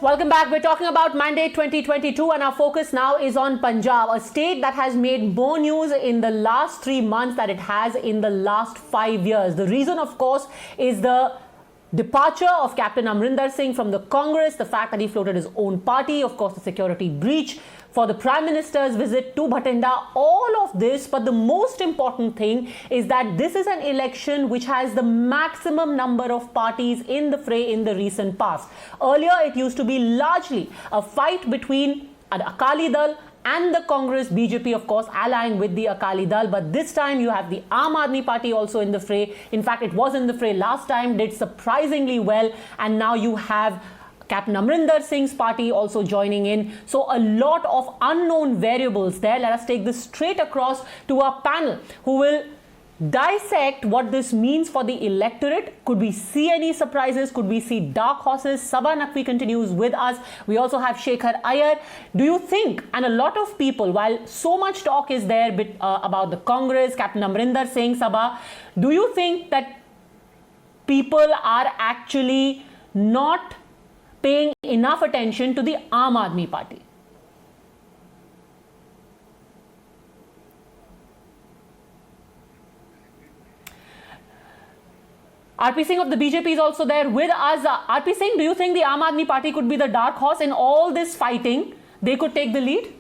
Welcome back. We're talking about Mandate 2022 and our focus now is on Punjab, a state that has made more news in the last 3 months than it has in the last 5 years. The reason, of course, is the departure of Captain Amrinder Singh from the Congress, the fact that he floated his own party, of course, the security breach for the Prime Minister's visit to Bhatinda, all of this. But the most important thing is that this is an election which has the maximum number of parties in the fray in the recent past. Earlier, it used to be largely a fight between Akali Dal and the Congress, BJP, of course, allying with the Akali Dal. But this time you have the Aam Aadmi Party also in the fray. In fact, it was in the fray last time, did surprisingly well. And now you have Captain Amrinder Singh's party also joining in. So a lot of unknown variables there. Let us take this straight across to our panel who will dissect what this means for the electorate. Could we see any surprises? Could we see dark horses? Sabah Naqvi continues with us. We also have Shekhar Iyer. Do you think, and a lot of people, while so much talk is there about the Congress, Captain Amrinder Singh, Sabah, do you think that people are actually not paying enough attention to the Aam Aadmi Party? RP Singh of the BJP is also there with us. RP Singh, do you think the Aam Aadmi Party could be the dark horse in all this fighting? They could take the lead?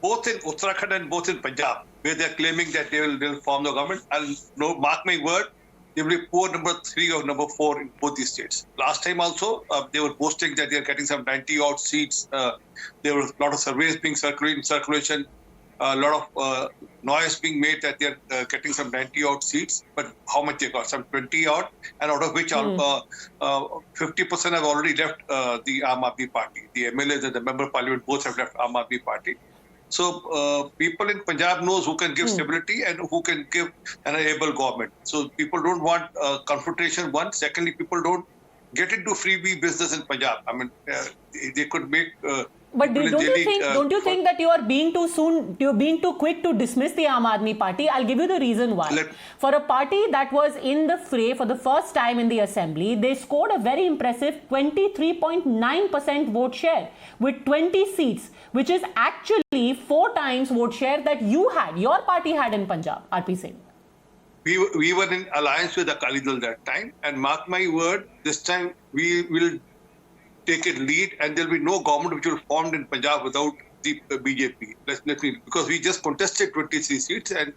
Both in Uttarakhand and both in Punjab, where they are claiming that they will form the government. And no, mark my word, they will be poor number 3 or number 4 in both these states. Last time also, they were boasting that they are getting some 90-odd seats. There were a lot of surveys being circulation, a lot of noise being made that they are getting some 90-odd seats. But how much they got? Some 20-odd, and out of which 50% have already left the Aam Aadmi Party. The MLAs and the Member of Parliament both have left Aam Aadmi Party. So people in Punjab knows who can give stability and who can give an able government. So people don't want confrontation, one. Secondly, people don't get into freebie business in Punjab. I mean, they could make... But don't you think that you are being too quick to dismiss the Aam Aadmi Party? I'll give you the reason why. For a party that was in the fray for the first time in the assembly, they scored a very impressive 23.9% vote share with 20 seats, which is actually 4 times vote share that your party had in Punjab, RP Singh. We were in alliance with Akali Dal that time, and mark my word, this time we will take a lead, and there will be no government which will form in Punjab without the BJP. Because we just contested 23 seats, and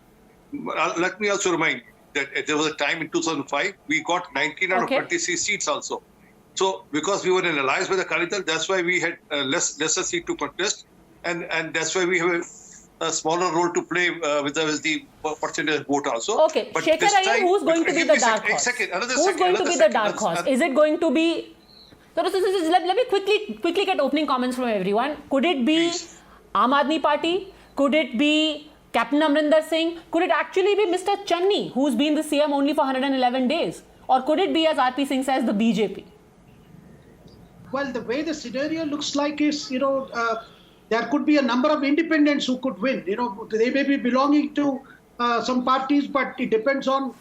let me also remind that there was a time in 2005 we got 19 out of 23 seats also. So because we were in alliance with Akali Dal, that's why we had lesser seat to contest, and that's why we have a smaller role to play with the percentage vote also. Okay, but Shekhar Iyer, who's going to be the dark horse? Who's going to be the dark horse? Is it going to be... So let me quickly get opening comments from everyone. Could it be Aam Aadmi Party? Could it be Captain Amrinder Singh? Could it actually be Mr. Channi, who's been the CM only for 111 days? Or could it be, as RP Singh says, the BJP? Well, the way the scenario looks like is, there could be a number of independents who could win. They may be belonging to some parties, but it depends on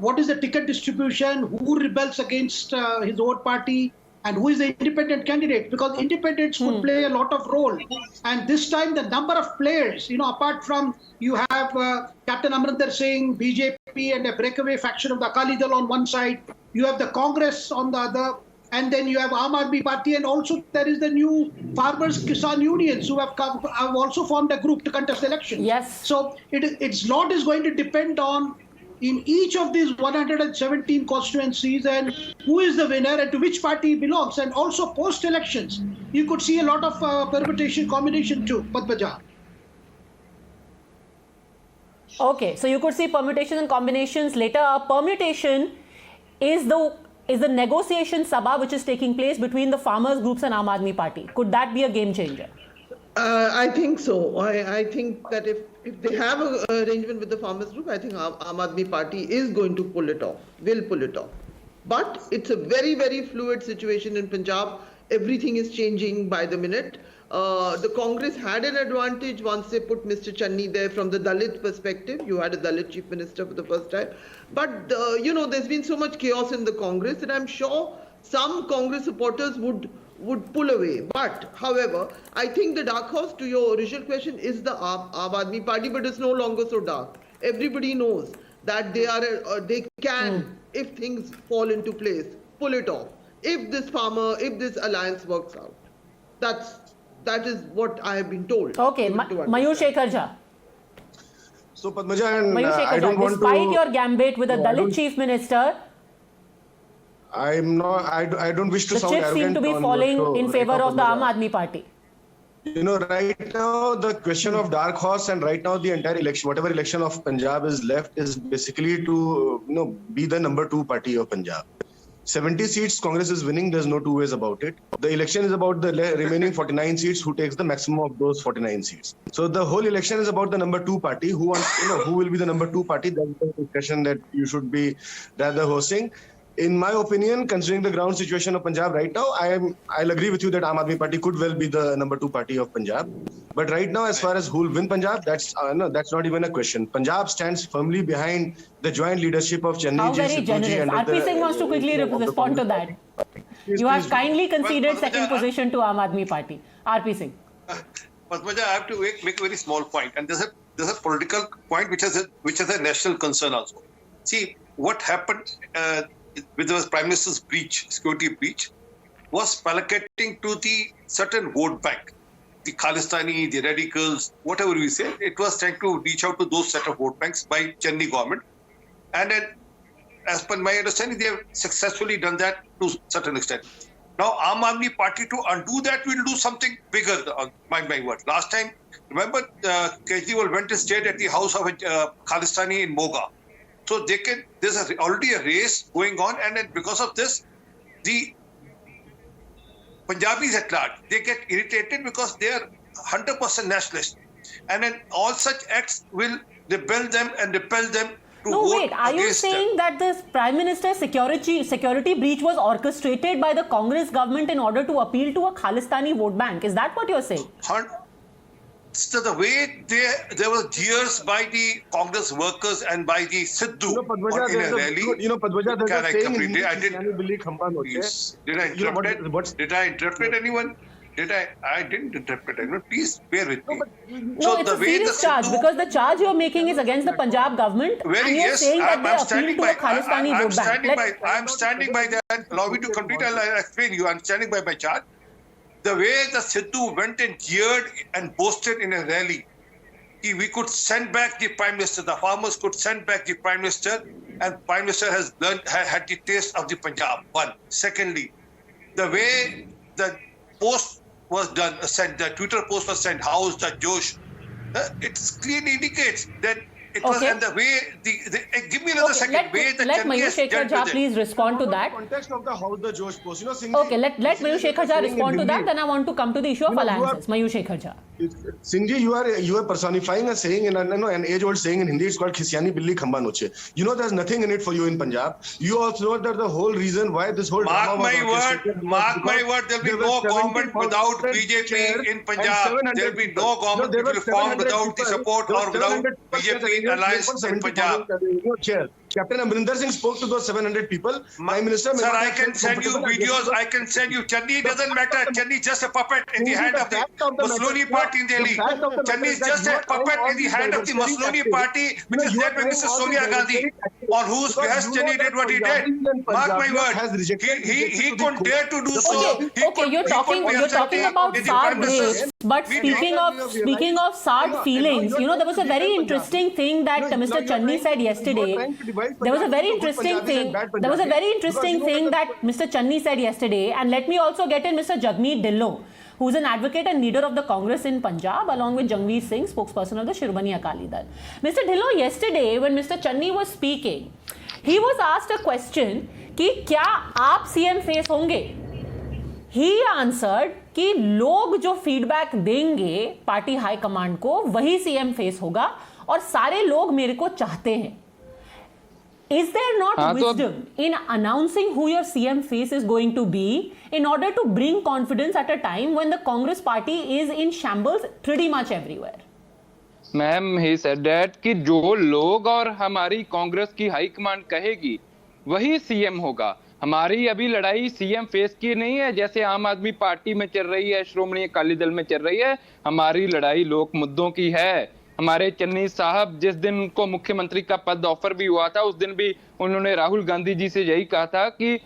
what is the ticket distribution, who rebels against his own party, and who is the independent candidate, because independents could play a lot of role. And this time the number of players, apart from you have Captain Amrinder Singh, BJP, and a breakaway faction of the Akali Dal on one side, you have the Congress on the other, and then you have Aam Aadmi Party, and also there is the new Farmers Kisan Unions who have also formed a group to contest the election. Yes. So its lot is going to depend on in each of these 117 constituencies and who is the winner and to which party he belongs. And also post-elections, you could see a lot of permutation combination too, Padmaja. Okay, so you could see permutations and combinations later. A permutation is the negotiation sabha which is taking place between the farmers groups and Aam Aadmi Party. Could that be a game changer? I think so. I think that if they have an arrangement with the farmers group, I think Aam Aadmi Party is going to pull it off, will pull it off. But it's a very, very fluid situation in Punjab. Everything is changing by the minute. The Congress had an advantage once they put Mr. Channi there from the Dalit perspective. You had a Dalit chief minister for the first time. But, there's been so much chaos in the Congress that I'm sure some Congress supporters would pull away. But, however, I think the dark horse, to your original question, is the Aam Aadmi Party, but it's no longer so dark. Everybody knows that they can, if things fall into place, pull it off. If this alliance works out, that is what I have been told. Okay, Mayur Shekhar Jha. So Padmaja, and Mayur Shekhar I don't Jha, want despite to. your gambit with a No, I Dalit don't- chief minister, I'm not. I don't wish to the sound chips arrogant. seem to be on falling what to in favor write of the up, Aam Aadmi Party. You know, right now the question of dark horse, and right now the entire election, whatever election of Punjab is left, is basically to be the number 2 party of Punjab. 70 seats Congress is winning. There's no two ways about it. The election is about the remaining 49 seats, who takes the maximum of those 49 seats. So the whole election is about the number 2 party, who wants, who will be the number 2 party. That's the discussion that you should be rather hosting. In my opinion, considering the ground situation of Punjab right now, I'll agree with you that Aam Aadmi Party could well be the number 2 party of Punjab. But right now, as far as who will win Punjab, that's not even a question. Punjab stands firmly behind the joint leadership of Chennai. How very generous. RP Singh wants to quickly respond to that. You have kindly conceded second position to Aam Aadmi Party. RP Singh. Padmaja, I have to make a very small point, and there's a political point which is a national concern also. See, what happened with the Prime Minister's security breach, was placating to the certain vote bank, the Khalistani, the radicals, whatever we say. It was trying to reach out to those set of vote banks by Chennai government, and then, as per my understanding, they have successfully done that to a certain extent. Now, Aam Aadmi Party, to undo that, will do something bigger, mind my word. Last time, remember, Kejriwal went and stayed at the house of a Khalistani in Moga. So there's already a race going on, and then because of this, the Punjabis at large, they get irritated because they are 100% nationalist. And then all such acts will rebel them and repel them to No, vote wait, are you against saying them. that this Prime Minister's security breach was orchestrated by the Congress government in order to appeal to a Khalistani vote bank? Is that what you're saying? So the way there were jeers by the Congress workers and by the Sidhu in a rally. Padmaja, there's Can a I saying in complete Hindi, it? I didn't. "Kisyani billi khamba noche." Please. Did I interrupt? Did I interrupt anyone? I didn't interrupt anyone. Please bear with me. No, it's a serious charge, because the charge you're making is against the Punjab government, and you're saying that they appeal to a Khalistani vote bank. I'm standing by that. Allow me to complete. I'll explain you. I'm standing by my charge. The way the Sidhu went and jeered and boasted in a rally, we could send back the Prime Minister. The farmers could send back the Prime Minister, and Prime Minister has had the taste of the Punjab. One. Secondly, the way the post was done, the Twitter post was sent, how's the Josh? It clearly indicates that it was, Okay. and the way give me another second. Let Mayur Shekhar Jha please respond to that. Context of the House the Josh post. Singh Okay, let Mayur Shekhar Jha respond to that. Then I want to come to the issue of You are- alliances. Mayur Shekhar Jha. Singh ji, you are personifying a saying in an age-old saying in Hindi. It's called "Khisyani billi khamba noche." You know, there's nothing in it for you in Punjab. You also know that the whole reason why this whole Mark drama was my orchestrated word, was mark my because word, there'll be there no were government 70,000 without chairs BJP and in Punjab. 700 There'll be people. no government there which were will form 700 without the people. support There or were without 700 people BJP chairs. alliance There were in Punjab. 70,000 chairs. Captain Amrinder Singh spoke to those 700 people. Prime Minister, Sir, I can send you videos. I can send you. Chennai doesn't matter. Chennai is just a puppet in the hand of the Masloni party in Delhi. Chennai is just a puppet in the hand of the Masloni party, which is led by Mr. Sonia Gandhi, on whose behest Chennai did what he did. Mark my word. He couldn't dare to do so. Okay, you're talking about Saad race, but speaking of Saad feelings, you know, there was a very interesting thing that Mr. Channai said yesterday. There was a very interesting thing that Mr. Channai said yesterday, and let me also get in Mr. Jagmeet Dhillon, who's an advocate and leader of the Congress in Punjab, along with Jangveer Singh, spokesperson of the Shiromani Akali Dal. Mr. Dhillon, yesterday when Mr. Channai was speaking, he was asked a question कि क्या आप CM face होंगे? He answered कि लोग जो feedback देंगे party high command को वही CM फेस होगा और सारे लोग मेरे को चाहते हैं. Is there not wisdom in announcing who your CM face is going to be in order to bring confidence at a time when the Congress party is in shambles pretty much everywhere? Ma'am he said that कि जो लोग और हमारी कांग्रेस की high command कहेगी वही CM होगा। हमारी अभी लड़ाई सीएम फेस की नहीं है जैसे आम आदमी पार्टी में चल रही है, श्रोमणी अकाली दल में चल रही है। हमारी लड़ाई लोक मुद्दों की है। हमारे चन्नी साहब जिस दिन उनको मुख्यमंत्री का पद ऑफर भी हुआ था, उस दिन भी उन्होंने राहुल गांधी जी से यही कहा था कि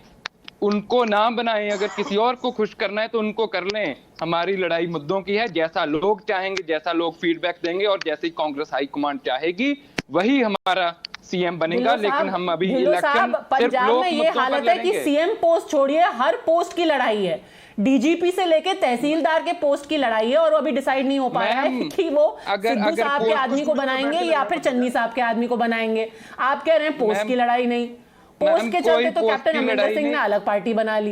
उनको ना बनाएं, अगर किसी और को खुश करना है तो उनको कर लें। हमारी लड़ाई मुद्दों की है। जैसा लोग चाहेंगे, जैसा लोग फीडबैक देंगे और जैसी कांग्रेस हाईकमांड चाहेगी, वही हमारा सीएम बनेगा। लेकिन हम अभी इलेक्शन पंजाब में ये हालत है कि सीएम पोस्ट छोड़िए, हर पोस्ट की लड़ाई है। डीजीपी से लेके तहसीलदार के पोस्ट की लड़ाई है और वो अभी डिसाइड नहीं हो पाया है कि वो सिद्धू साहब के आदमी को बनाएंगे या फिर चन्नी साहब के आदमी को बनाएंगे। आप कह रहे हैं पोस्ट की लड़ाई नहीं। पोस्ट के चलते तो कैप्टन अमरिंदर सिंह ने अलग पार्टी बना ली।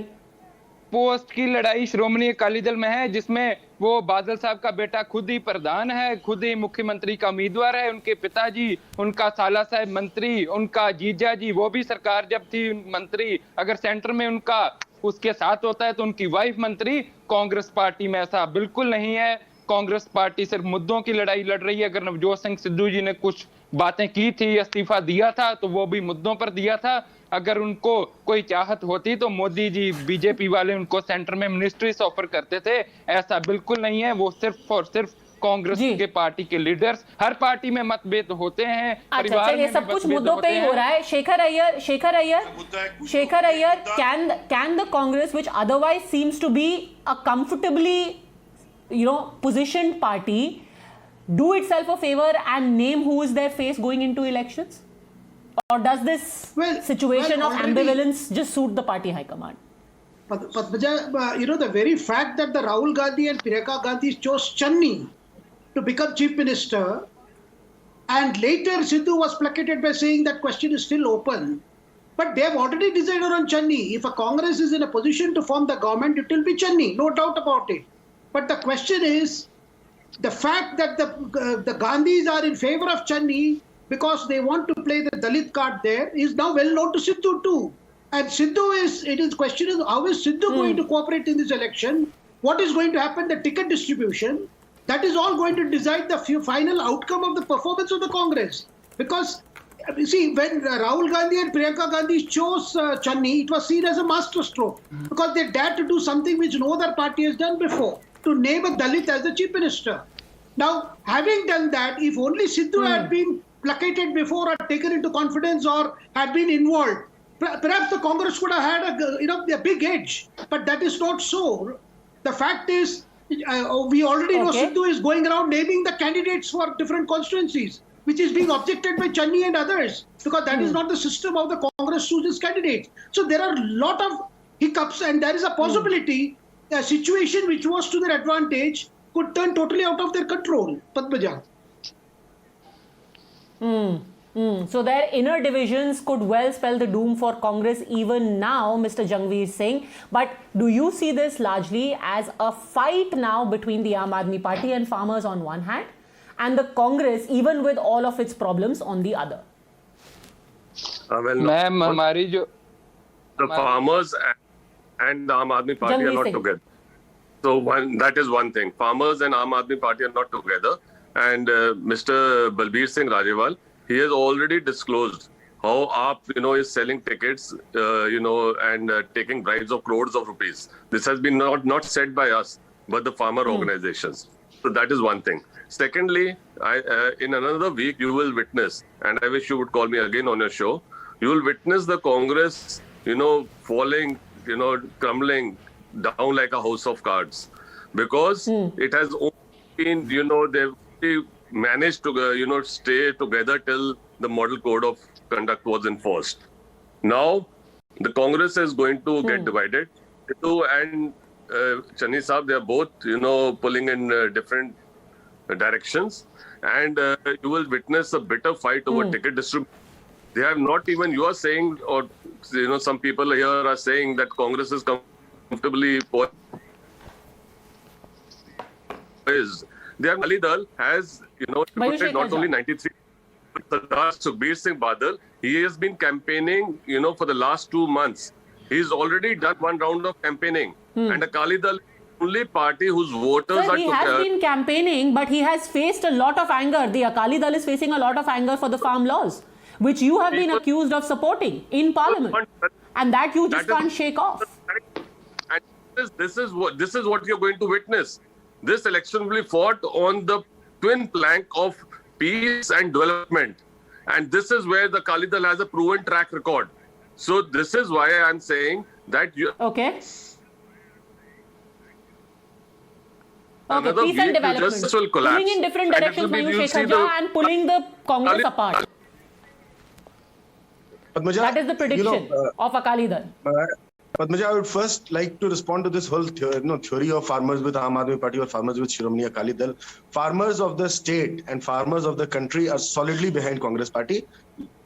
पोस्ट की लड़ाई श्रोमणी अकाली दल में है, जिसमें वो बादल साहब का बेटा खुद ही प्रधान है, खुद ही मुख्यमंत्री का उम्मीदवार है, उनके पिताजी, उनका साला साहब मंत्री, उनका जीजा जी वो भी सरकार जब थी मंत्री। अगर सेंटर में उनका उसके साथ होता है तो उनकी वाइफ मंत्री। कांग्रेस पार्टी में ऐसा बिल्कुल नहीं है। कांग्रेस पार्टी सिर्फ मुद्दों की लड़ाई लड़ रही है। अगर नवजोत सिंह सिद्धू जी ने कुछ बातें की थी, इस्तीफा दिया था, तो वो भी मुद्दों पर दिया था। अगर उनको कोई चाहत होती तो मोदी जी, बीजेपी वाले उनको सेंटर में मिनिस्ट्री ऑफर करते थे। ऐसा बिल्कुल नहीं है। वो सिर्फ और सिर्फ कांग्रेस के पार्टी के लीडर्स, हर पार्टी में मतभेद होते हैं, परिवार में ये सब कुछ मुद्दों पे ही हो रहा है। Shekhar Iyer, can the Congress, which otherwise seems to be a comfortably positioned party, do itself a favor and name who is their face going into elections? Or does this situation of ambivalence just suit the party high command? Padmaja, the very fact that the Rahul Gandhi and Priyanka Gandhi chose Channi to become chief minister, and later Sidhu was placated by saying that question is still open. But they have already decided on Channi. If a Congress is in a position to form the government, it will be Channi, no doubt about it. But the question is, the fact that the Gandhis are in favor of Channi because they want to play the Dalit card there is now well known to Sidhu too. And question is, how is Sidhu going to cooperate in this election? What is going to happen, the ticket distribution? That is all going to decide the final outcome of the performance of the Congress. Because, you see, when Rahul Gandhi and Priyanka Gandhi chose Channi, it was seen as a masterstroke. Because they dared to do something which no other party has done before, to name a Dalit as the chief minister. Now, having done that, if only Sidhu had been placated before or taken into confidence or had been involved, perhaps the Congress would have had a big edge. But that is not so. The fact is, we already know Sidhu is going around naming the candidates for different constituencies, which is being objected by Channi and others, because that is not the system of the Congress chooses candidates. So there are a lot of hiccups, and there is a possibility a situation which was to their advantage could turn totally out of their control. Padmaja. So their inner divisions could well spell the doom for Congress even now, Mr. Jangveer Singh. But do you see this largely as a fight now between the Aam Aadmi Party and farmers on one hand, and the Congress, even with all of its problems, on the other? Ma'am, the farmers and the Aam Aadmi Party are not together. So that is one thing. Farmers and Aam Aadmi Party are not together. And Mr. Balbir Singh Rajewal, he has already disclosed how AAP, is selling tickets, and taking bribes of crores of rupees. This has been not said by us, but the farmer organizations. So that is one thing. Secondly, in another week, you will witness, and I wish you would call me again on your show, you will witness the Congress, falling, crumbling down like a house of cards. Because it has only been, they've managed to, stay together till the model code of conduct was enforced. Now, the Congress is going to get divided. Sidhu and Channi Saab, they are both, pulling in different directions. And you will witness a bitter fight over ticket distribution. They have not even, you are saying, or, some people here are saying that Congress is comfortably poised. The Akali Dal has, recruited not only 93, but Sardar Sukhbir Singh Badal. He has been campaigning, for the last 2 months. He's already done one round of campaigning. And Akali Dal is the only party whose voters Sir, he has been campaigning, but he has faced a lot of anger. The Akali Dal is facing a lot of anger for the farm laws. which you have been accused of supporting in Parliament, and that you just can't shake off. And this is what you're going to witness. This election will be fought on the twin plank of peace and development, and this is where the Akali Dal has a proven track record. So this is why I'm saying that you. Okay. Another Okay, peace and week, development. justice will collapse. Pulling in different And it directions, will be- Mayur you'll see Shekhar Jha, and pulling the Congress apart. Padmaja, That is the prediction of Akali Dal. Padmaja, I would first like to respond to this whole theory of farmers with Aam Aadmi Party or farmers with Shiromani Akali Dal. Farmers of the state and farmers of the country are solidly behind Congress Party.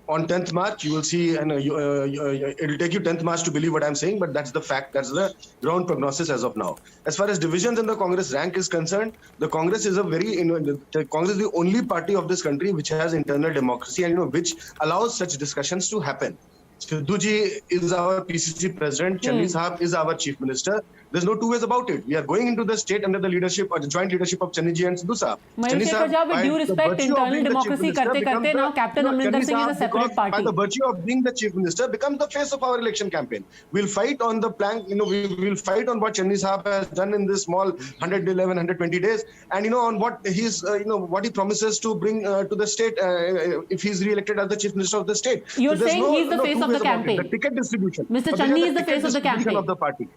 On 10th March, you will see, and it will take you 10th March to believe what I'm saying, but that's the fact, that's the ground prognosis as of now. As far as divisions in the Congress rank is concerned, the Congress is the Congress is the only party of this country which has internal democracy and which allows such discussions to happen. Sidhu ji is our PCC president, Channi Sahab is our chief minister. There's no two ways about it. We are going into the state under the leadership or the joint leadership of Channi ji and Sidhu Sahab. Mayur Shekhar Jha, with due respect, internal democracy karte now Captain Amrinder Singh is a separate party. By the virtue of being the chief minister, becomes the face of our election campaign. We'll fight on the plank, we will fight on what Channi Sahab has done in this small 111, 120 days, and on what he's, what he promises to bring to the state if he's re-elected as the chief minister of the state. You're saying he's the face of the campaign. The ticket distribution. Mr. Channi is the face of the campaign. Of the party.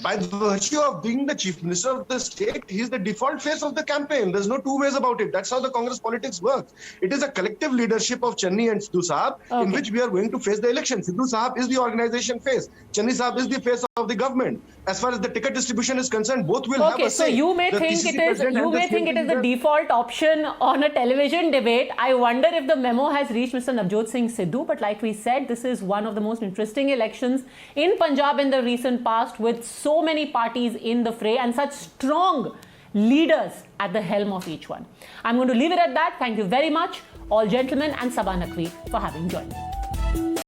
By virtue of being the chief minister of the state, he's the default face of the campaign. There's no two ways about it. That's how the Congress politics works. It is a collective leadership of Channi and Sidhu Sahab in which we are going to face the election. Sidhu Sahab is the organization face. Channi Sahab is the face of the government. As far as the ticket distribution is concerned, both will have a say. So you may think it is the default option on a television debate. I wonder if the memo has reached Mr. Navjot Singh Sidhu. But like we said, this is one of the most interesting elections in Punjab in the recent past, with so many parties in the fray and such strong leaders at the helm of each one. I'm going to leave it at that. Thank you very much, all gentlemen and Sabha Naqvi, for having joined me.